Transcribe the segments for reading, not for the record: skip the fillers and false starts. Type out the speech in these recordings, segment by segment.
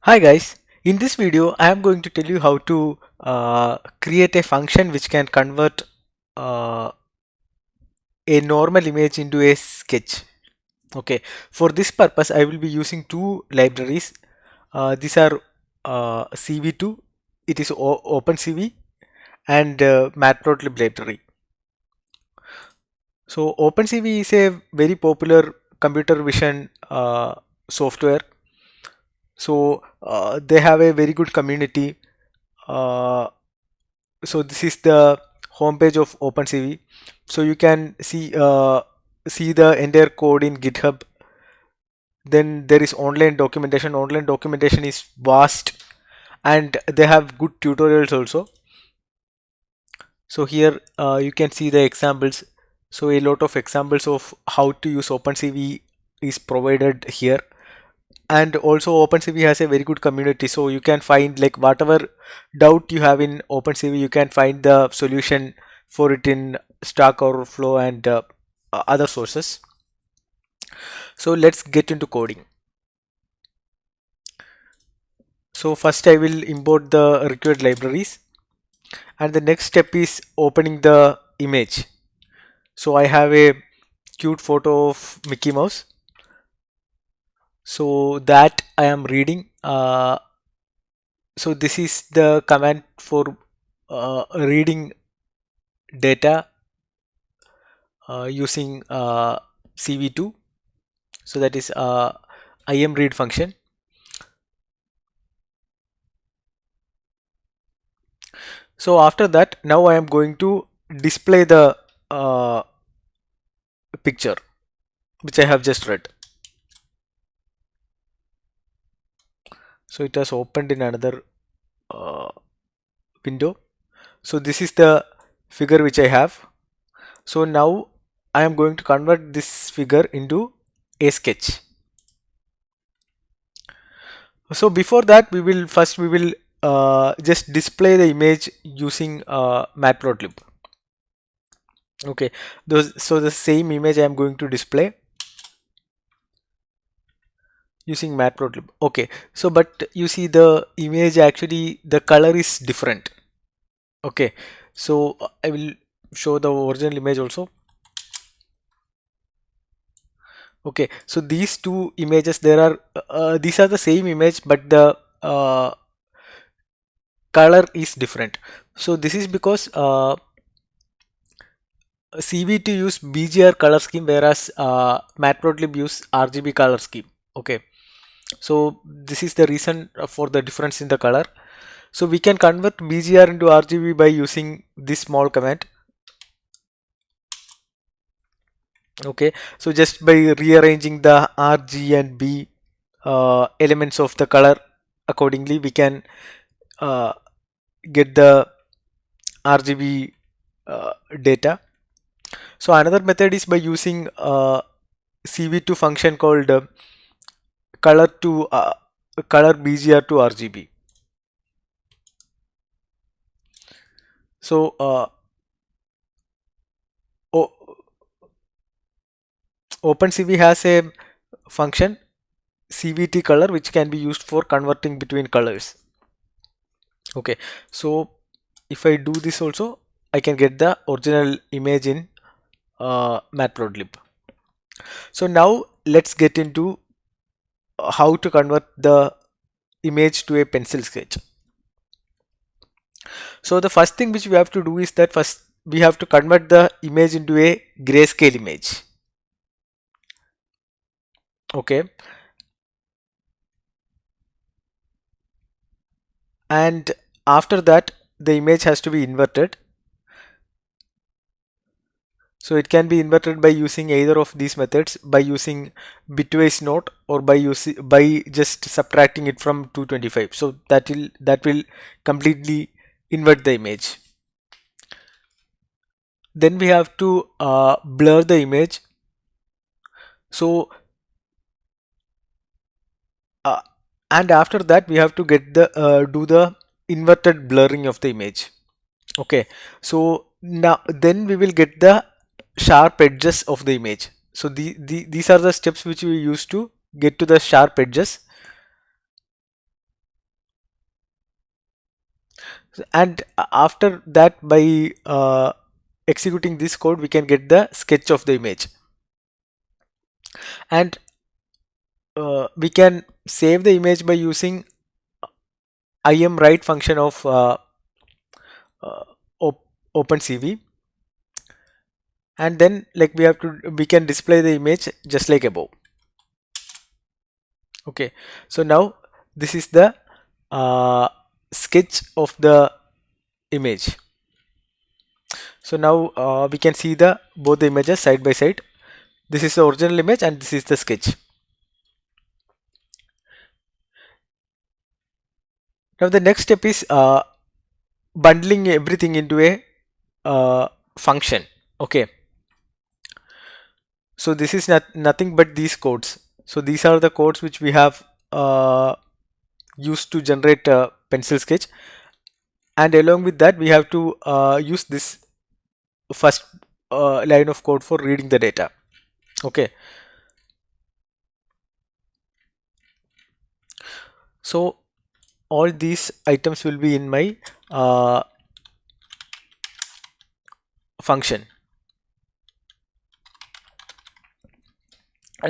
Hi guys, in this video I am going to tell you how to create a function which can convert uh, a normal image into a sketch. Okay, for this purpose I will be using two libraries. These are CV2, it is OpenCV, and Matplotlib library. So OpenCV is a very popular computer vision software. So they have a very good community. Uh, so this is the homepage of OpenCV. So you can see the entire code in GitHub. Then there is online documentation. Online documentation is vast, and they have good tutorials also. So here you can see the examples. So a lot of examples of how to use OpenCV is provided here. And also OpenCV has a very good community, so you can find like whatever doubt you have in OpenCV, you can find the solution for it in Stack Overflow and other sources. So let's get into coding. So first I will import the required libraries, and the next step is opening the image. So I have a cute photo of Mickey Mouse, so that I am reading. So this is the command for reading data using CV2. So that is imread function. So after that, now I am going to display the uh, picture which I have just read. So it has opened in another uh, window. So this is the figure which I have. So now I am going to convert this figure into a sketch. So before that, we will just display the image using Matplotlib. Okay, so the same image I am going to display using Matplotlib. Okay, so but you see the image, actually the color is different. Okay, so I will show the original image also. Okay, so these two images, there are these are the same image, but the color is different. So this is because CV2 use BGR color scheme, whereas Matplotlib use RGB color scheme. Okay, so this is the reason for the difference in the color. So we can convert BGR into RGB by using this small command. Okay, so just by rearranging the R, G and B elements of the color accordingly, we can uh, get the RGB data. So another method is by using CV2 function called color to color BGR to RGB. So OpenCV has a function CVT color which can be used for converting between colors. Okay, so if I do this also, I can get the original image in Matplotlib. So now let's get into how to convert the image to a pencil sketch. So the first thing which we have to do is that first we have to convert the image into a grayscale image. Okay, and after that the image has to be inverted. So it can be inverted by using either of these methods, by using bitwise NOT or by just subtracting it from 225. So that will completely invert the image. Then we have to blur the image. So uh, and after that we have to get the do the inverted blurring of the image. Okay, so now then we will get the sharp edges of the image. So these are the steps which we use to get to the sharp edges. And after that, by executing this code, we can get the sketch of the image. And we can save the image by using imwrite function of uh, OpenCV, and then like we can display the image just like above. Okay, so now this is the sketch of the image. So now we can see the both the images side by side. This is the original image and this is the sketch. Now the next step is bundling everything into a function. Okay, so this is nothing but these codes. So these are the codes which we have used to generate a pencil sketch, and along with that we have to use this first line of code for reading the data. Okay, so all these items will be in my function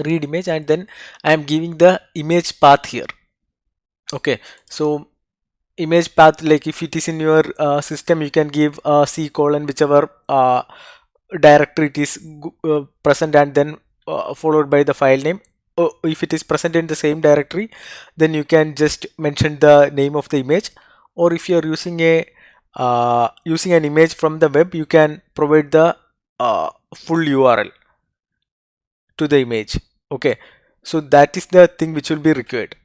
read image, and then I am giving the image path here. Okay, so image path, like if it is in your system, you can give C colon whichever directory it is present, and then followed by the file name. If it is present in the same directory, then you can just mention the name of the image. Or if you are using a using an image from the web, you can provide the full URL to the image. Okay, so that is the thing which will be required.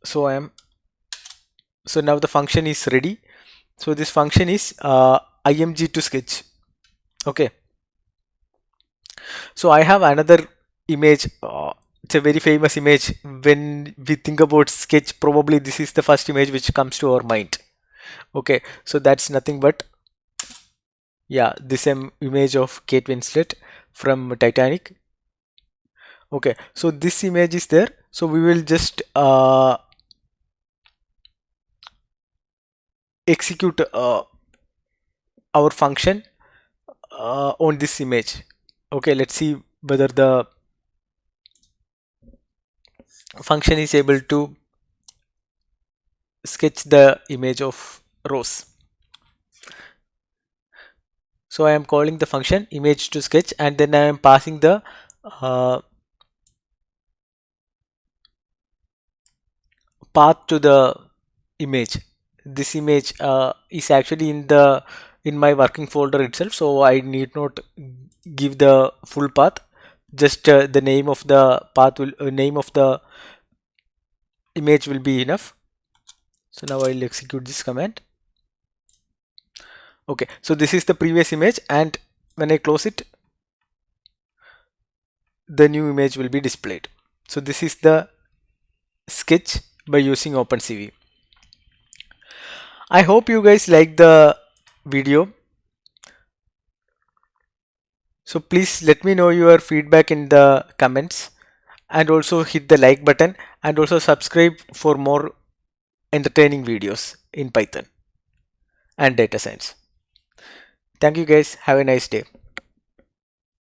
So so now the function is ready. So this function is img to sketch. Okay, so I have another image. It's a very famous image. When we think about sketch, probably this is the first image which comes to our mind. Okay, so that's nothing but, yeah, this image of Kate Winslet from Titanic. Okay, so this image is there. So we will just execute our function on this image. Okay, let's see whether the function is able to sketch the image of Rose. So I am calling the function image to sketch, and then I am passing the path to the image. This image is actually in my working folder itself, so I need not give the full path. Just the name of the path will name of the image will be enough. So now I'll execute this command. Okay, so this is the previous image, and when I close it, the new image will be displayed. So this is the sketch by using OpenCV. I hope you guys like the video. So please let me know your feedback in the comments, and also hit the like button, and also subscribe for more entertaining videos in Python and data science. Thank you guys. Have a nice day.